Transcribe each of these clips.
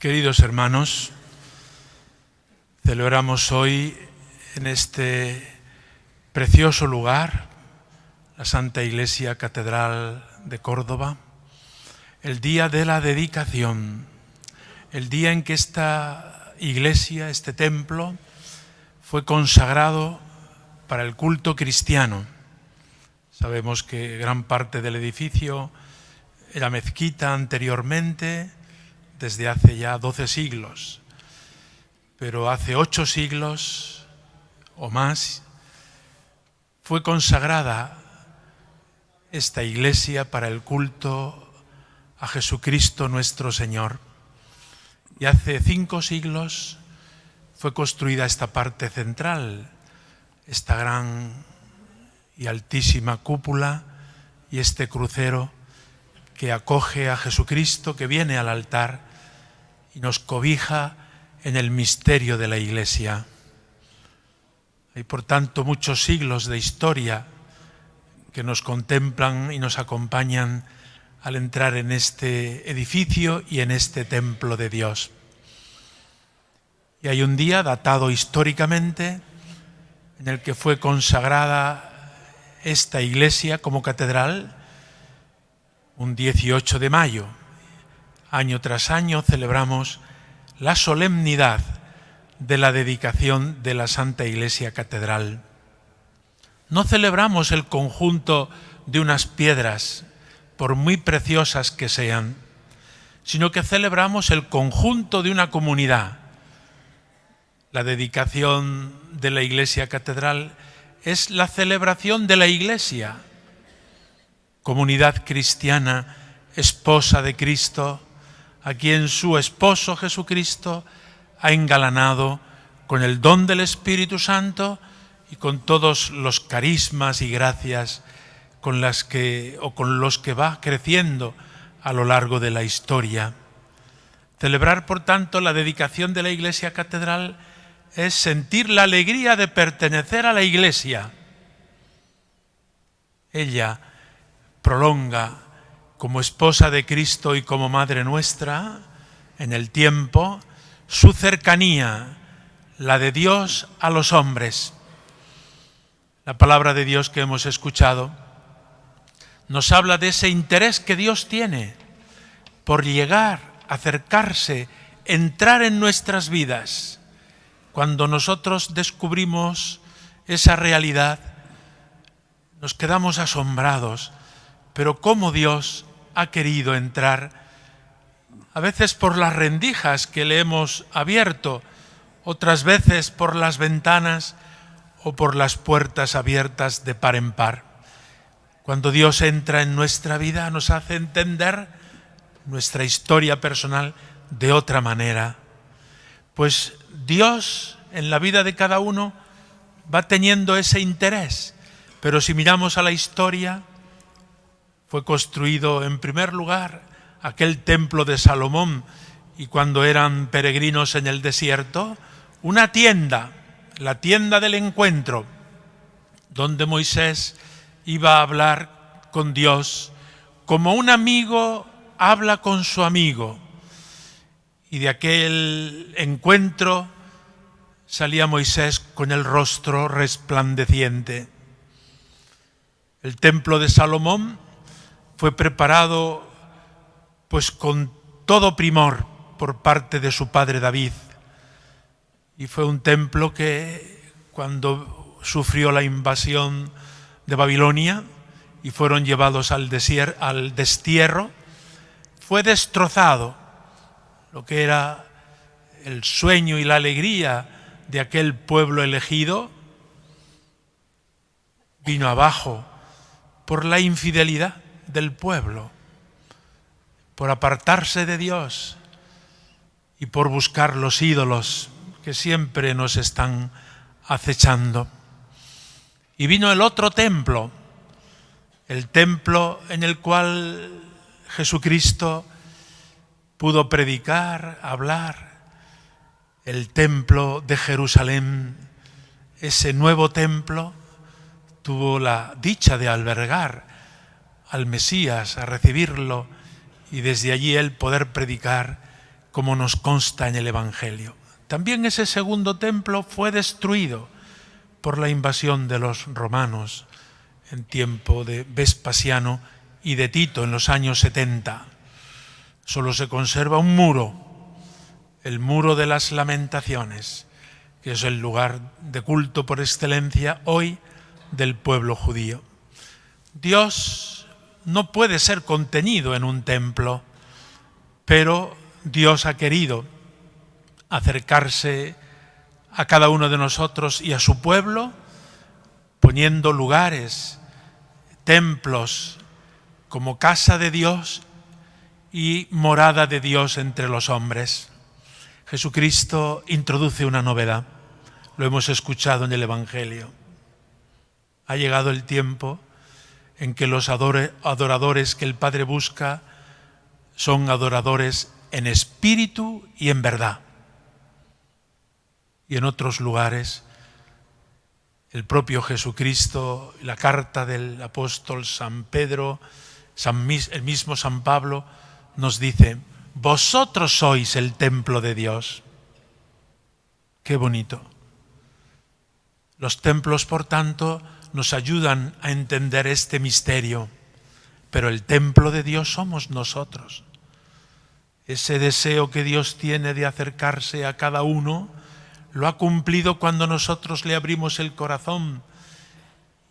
Queridos hermanos, celebramos hoy en este precioso lugar, la Santa Iglesia Catedral de Córdoba, el día de la dedicación, el día en que esta iglesia, este templo, fue consagrado para el culto cristiano. Sabemos que gran parte del edificio era mezquita anteriormente, desde hace ya 12 siglos, pero hace 8 siglos o más fue consagrada esta iglesia para el culto a Jesucristo nuestro Señor. Y hace 5 siglos fue construida esta parte central, esta gran y altísima cúpula y este crucero que acoge a Jesucristo, que viene al altar y nos cobija en el misterio de la Iglesia. Hay, por tanto, muchos siglos de historia que nos contemplan y nos acompañan al entrar en este edificio y en este templo de Dios. Y hay un día datado históricamente en el que fue consagrada esta iglesia como catedral, un 18 de mayo. Año tras año celebramos la solemnidad de la dedicación de la Santa Iglesia Catedral. No celebramos el conjunto de unas piedras, por muy preciosas que sean, sino que celebramos el conjunto de una comunidad. La dedicación de la Iglesia Catedral es la celebración de la Iglesia, comunidad cristiana, esposa de Cristo, a quien su esposo Jesucristo ha engalanado con el don del Espíritu Santo y con todos los carismas y gracias con los que va creciendo a lo largo de la historia. Celebrar, por tanto, la dedicación de la Iglesia Catedral es sentir la alegría de pertenecer a la Iglesia. Ella prolonga, como esposa de Cristo y como Madre nuestra, en el tiempo, su cercanía, la de Dios a los hombres. La palabra de Dios que hemos escuchado nos habla de ese interés que Dios tiene por llegar, acercarse, entrar en nuestras vidas. Cuando nosotros descubrimos esa realidad, nos quedamos asombrados. Pero cómo Dios ha querido entrar, a veces por las rendijas que le hemos abierto, otras veces por las ventanas o por las puertas abiertas de par en par. Cuando Dios entra en nuestra vida, nos hace entender nuestra historia personal de otra manera. Pues Dios en la vida de cada uno va teniendo ese interés, pero si miramos a la historia, fue construido en primer lugar aquel templo de Salomón y cuando eran peregrinos en el desierto, una tienda, la tienda del encuentro, donde Moisés iba a hablar con Dios como un amigo habla con su amigo. Y de aquel encuentro salía Moisés con el rostro resplandeciente. El templo de Salomón fue preparado pues con todo primor por parte de su padre David. Y fue un templo que cuando sufrió la invasión de Babilonia y fueron llevados al destierro, fue destrozado. Lo que era el sueño y la alegría de aquel pueblo elegido vino abajo por la infidelidad del pueblo, por apartarse de Dios y por buscar los ídolos que siempre nos están acechando. Y vino el otro templo, el templo en el cual Jesucristo pudo predicar, hablar, el templo de Jerusalén. Ese nuevo templo tuvo la dicha de albergar al Mesías, a recibirlo y desde allí él poder predicar como nos consta en el Evangelio. También ese segundo templo fue destruido por la invasión de los romanos en tiempo de Vespasiano y de Tito en los años 70. Solo se conserva un muro, el muro de las Lamentaciones, que es el lugar de culto por excelencia hoy del pueblo judío. Dios no puede ser contenido en un templo, pero Dios ha querido acercarse a cada uno de nosotros y a su pueblo, poniendo lugares, templos, como casa de Dios y morada de Dios entre los hombres. Jesucristo introduce una novedad, lo hemos escuchado en el Evangelio. Ha llegado el tiempo en que los adoradores que el Padre busca son adoradores en espíritu y en verdad. Y en otros lugares, el propio Jesucristo, la carta del apóstol San Pedro, el mismo San Pablo, nos dice: vosotros sois el templo de Dios. Qué bonito. Los templos, por tanto, nos ayudan a entender este misterio, pero el templo de Dios somos nosotros. Ese deseo que Dios tiene de acercarse a cada uno, lo ha cumplido cuando nosotros le abrimos el corazón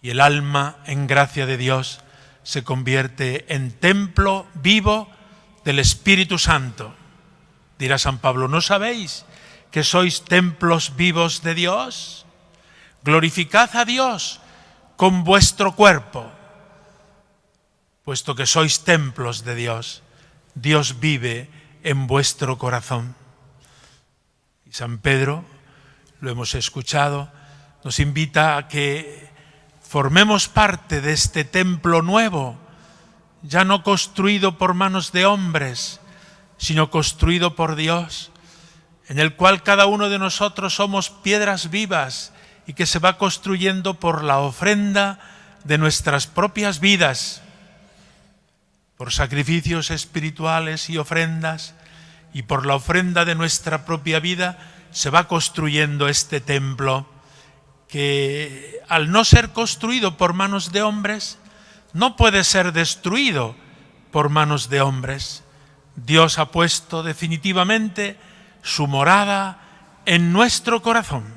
y el alma, en gracia de Dios, se convierte en templo vivo del Espíritu Santo. Dirá San Pablo: ¿no sabéis que sois templos vivos de Dios? Glorificad a Dios con vuestro cuerpo, puesto que sois templos de Dios. Dios vive en vuestro corazón. Y San Pedro, lo hemos escuchado, nos invita a que formemos parte de este templo nuevo, ya no construido por manos de hombres, sino construido por Dios, en el cual cada uno de nosotros somos piedras vivas y que se va construyendo por la ofrenda de nuestras propias vidas, por sacrificios espirituales y ofrendas, y por la ofrenda de nuestra propia vida se va construyendo este templo que, al no ser construido por manos de hombres, no puede ser destruido por manos de hombres. Dios ha puesto definitivamente su morada en nuestro corazón.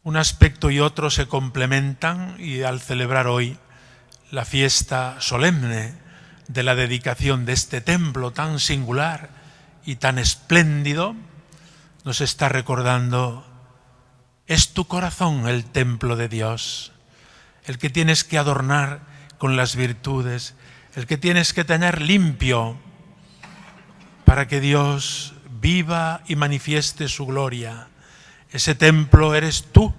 Un aspecto y otro se complementan, y al celebrar hoy la fiesta solemne de la dedicación de este templo tan singular y tan espléndido, nos está recordando: es tu corazón el templo de Dios, el que tienes que adornar con las virtudes, el que tienes que tener limpio para que Dios viva y manifieste su gloria. Ese templo eres tú.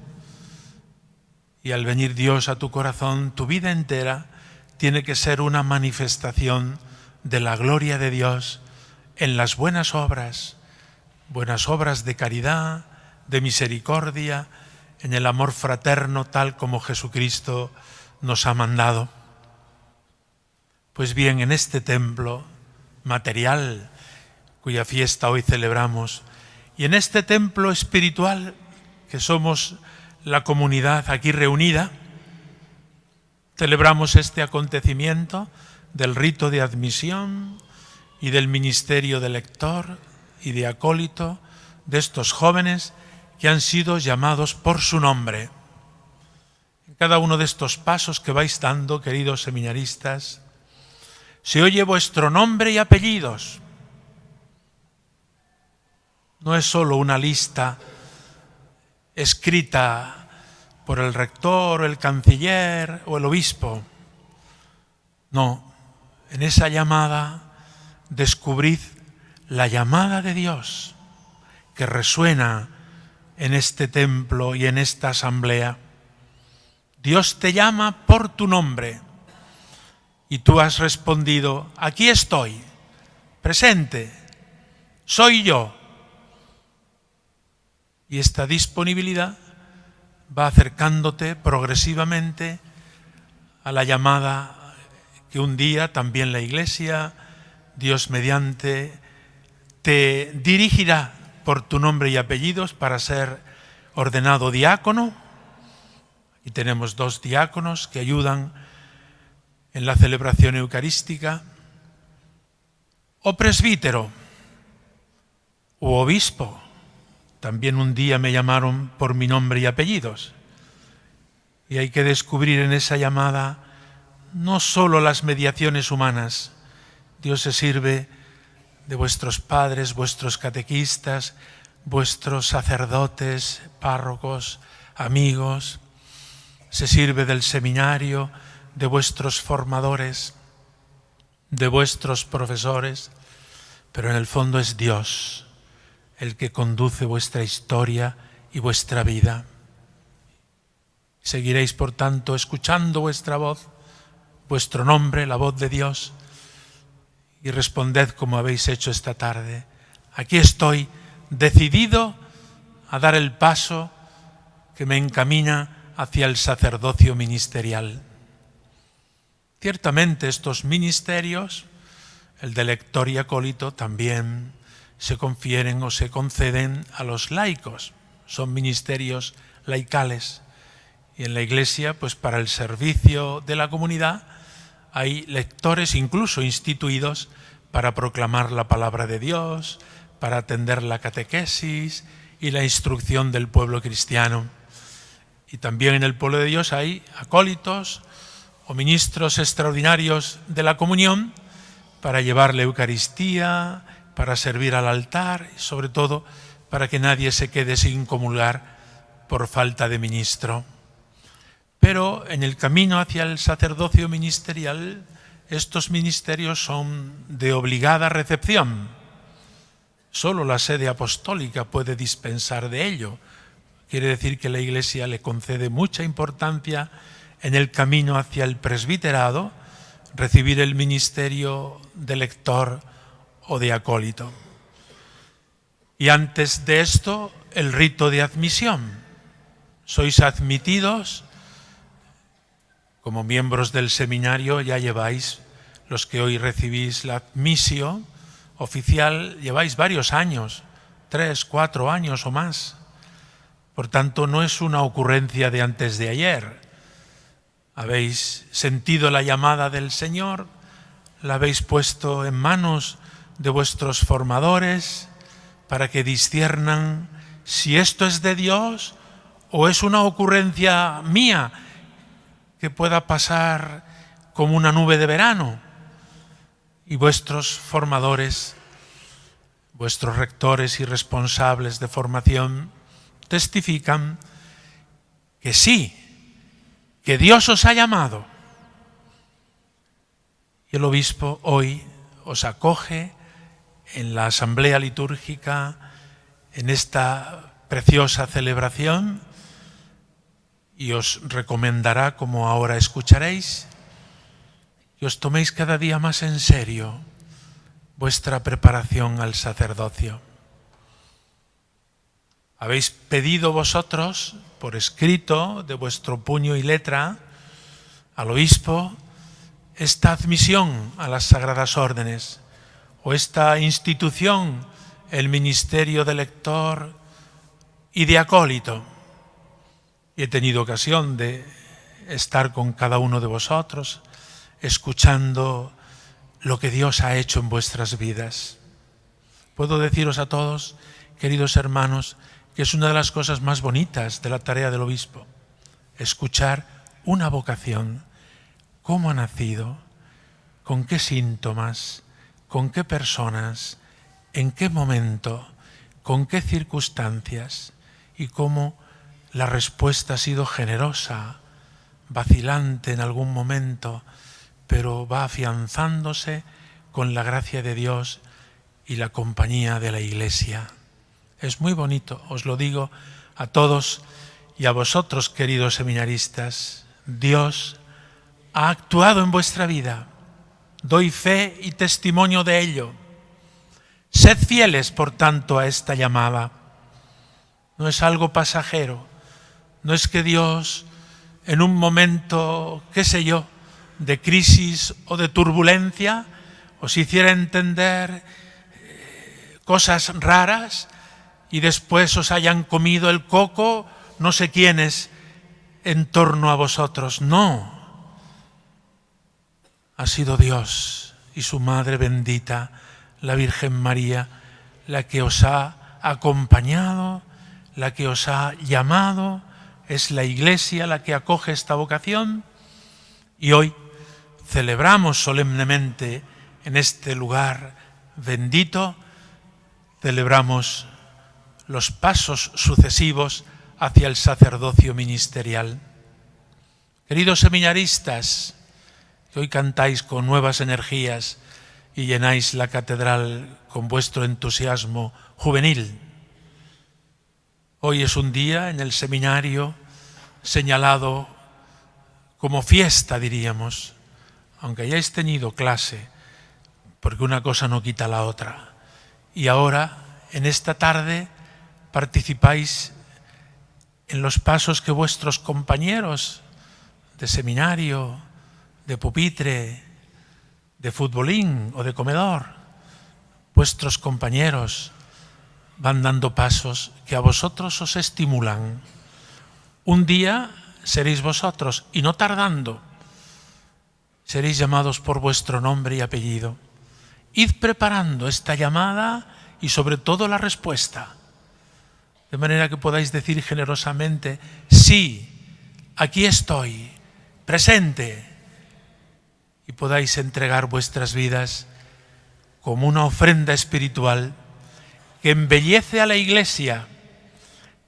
Y al venir Dios a tu corazón, tu vida entera tiene que ser una manifestación de la gloria de Dios en las buenas obras de caridad, de misericordia, en el amor fraterno, tal como Jesucristo nos ha mandado. Pues bien, en este templo material, cuya fiesta hoy celebramos, y en este templo espiritual, que somos la comunidad aquí reunida, celebramos este acontecimiento del rito de admisión y del ministerio de lector y de acólito de estos jóvenes que han sido llamados por su nombre. En cada uno de estos pasos que vais dando, queridos seminaristas, se oye vuestro nombre y apellidos. No es solo una lista escrita por el rector, o el canciller o el obispo. No, en esa llamada descubrid la llamada de Dios que resuena en este templo y en esta asamblea. Dios te llama por tu nombre y tú has respondido: aquí estoy, presente, soy yo. Y esta disponibilidad va acercándote progresivamente a la llamada que un día también la Iglesia Dios mediante, te dirigirá por tu nombre y apellidos para ser ordenado diácono. Y tenemos 2 diáconos que ayudan en la celebración eucarística, o presbítero, u obispo. También un día me llamaron por mi nombre y apellidos. Y hay que descubrir en esa llamada no solo las mediaciones humanas. Dios se sirve de vuestros padres, vuestros catequistas, vuestros sacerdotes, párrocos, amigos. Se sirve del seminario, de vuestros formadores, de vuestros profesores, pero en el fondo es Dios el que conduce vuestra historia y vuestra vida. Seguiréis, por tanto, escuchando vuestra voz, vuestro nombre, la voz de Dios, y responded como habéis hecho esta tarde. Aquí estoy, decidido a dar el paso que me encamina hacia el sacerdocio ministerial. Ciertamente estos ministerios, el de lector y acólito, también se confieren o se conceden a los laicos. Son ministerios laicales. Y en la Iglesia, pues para el servicio de la comunidad, hay lectores incluso instituidos para proclamar la palabra de Dios, para atender la catequesis y la instrucción del pueblo cristiano. Y también en el pueblo de Dios hay acólitos o ministros extraordinarios de la comunión para llevar la Eucaristía, para servir al altar y sobre todo para que nadie se quede sin comulgar por falta de ministro. Pero en el camino hacia el sacerdocio ministerial, estos ministerios son de obligada recepción. Solo la sede apostólica puede dispensar de ello. Quiere decir que la Iglesia le concede mucha importancia en el camino hacia el presbiterado, recibir el ministerio de lector o de acólito. Y antes de esto, el rito de admisión. Sois admitidos como miembros del seminario, ya lleváis, los que hoy recibís la admisión oficial, lleváis varios años, 3, 4 años o más. Por tanto, no es una ocurrencia de antes de ayer. Habéis sentido la llamada del Señor, la habéis puesto en manos de vuestros formadores para que disciernan si esto es de Dios o es una ocurrencia mía que pueda pasar como una nube de verano. Y vuestros formadores, vuestros rectores y responsables de formación testifican que sí, que Dios os ha llamado. Y el obispo hoy os acoge en la asamblea litúrgica, en esta preciosa celebración, y os recomendará, como ahora escucharéis, que os toméis cada día más en serio vuestra preparación al sacerdocio. Habéis pedido vosotros, por escrito, de vuestro puño y letra, al obispo, esta admisión a las sagradas órdenes, o esta institución, el ministerio de lector y de acólito. Y he tenido ocasión de estar con cada uno de vosotros, escuchando lo que Dios ha hecho en vuestras vidas. Puedo deciros a todos, queridos hermanos, que es una de las cosas más bonitas de la tarea del obispo, escuchar una vocación, cómo ha nacido, con qué síntomas, con qué personas, en qué momento, con qué circunstancias, y cómo la respuesta ha sido generosa, vacilante en algún momento, pero va afianzándose con la gracia de Dios y la compañía de la Iglesia. Es muy bonito, os lo digo a todos y a vosotros, queridos seminaristas. Dios ha actuado en vuestra vida. Doy fe y testimonio de ello. Sed fieles, por tanto, a esta llamada. No es algo pasajero. No es que Dios, en un momento, qué sé yo, de crisis o de turbulencia, os hiciera entender cosas raras y después os hayan comido el coco no sé quiénes en torno a vosotros. No, ha sido Dios y su Madre bendita, la Virgen María, la que os ha acompañado, la que os ha llamado. Es la Iglesia la que acoge esta vocación y hoy celebramos solemnemente en este lugar bendito, celebramos los pasos sucesivos hacia el sacerdocio ministerial. Queridos seminaristas, que hoy cantáis con nuevas energías y llenáis la catedral con vuestro entusiasmo juvenil, hoy es un día en el seminario señalado como fiesta, diríamos, aunque hayáis tenido clase, porque una cosa no quita la otra. Y ahora, en esta tarde, participáis en los pasos que vuestros compañeros de seminario, de pupitre, de futbolín o de comedor, vuestros compañeros van dando pasos que a vosotros os estimulan. Un día seréis vosotros, y no tardando, seréis llamados por vuestro nombre y apellido. Id preparando esta llamada y sobre todo la respuesta, de manera que podáis decir generosamente: sí, aquí estoy, presente, y podáis entregar vuestras vidas como una ofrenda espiritual que embellece a la Iglesia,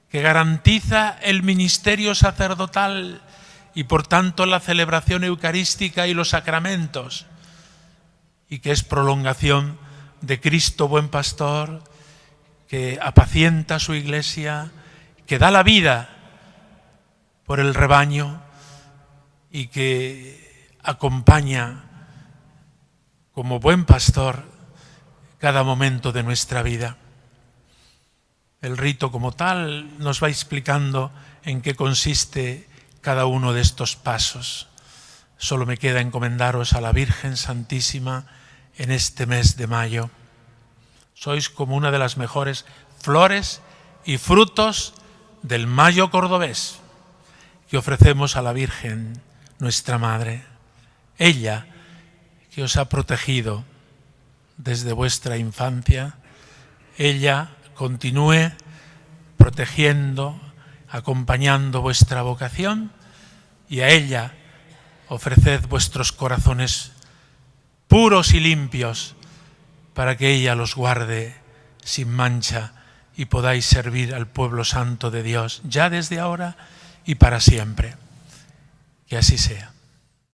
que garantiza el ministerio sacerdotal y por tanto la celebración eucarística y los sacramentos, y que es prolongación de Cristo buen pastor, que apacienta a su Iglesia, que da la vida por el rebaño y que acompaña como buen pastor cada momento de nuestra vida. El rito como tal nos va explicando en qué consiste cada uno de estos pasos. Solo me queda encomendaros a la Virgen Santísima en este mes de mayo. Sois como una de las mejores flores y frutos del mayo cordobés que ofrecemos a la Virgen, nuestra Madre. Ella que os ha protegido desde vuestra infancia, ella continúe protegiendo, acompañando vuestra vocación, y a ella ofreced vuestros corazones puros y limpios para que ella los guarde sin mancha y podáis servir al pueblo santo de Dios ya desde ahora y para siempre. Que así sea.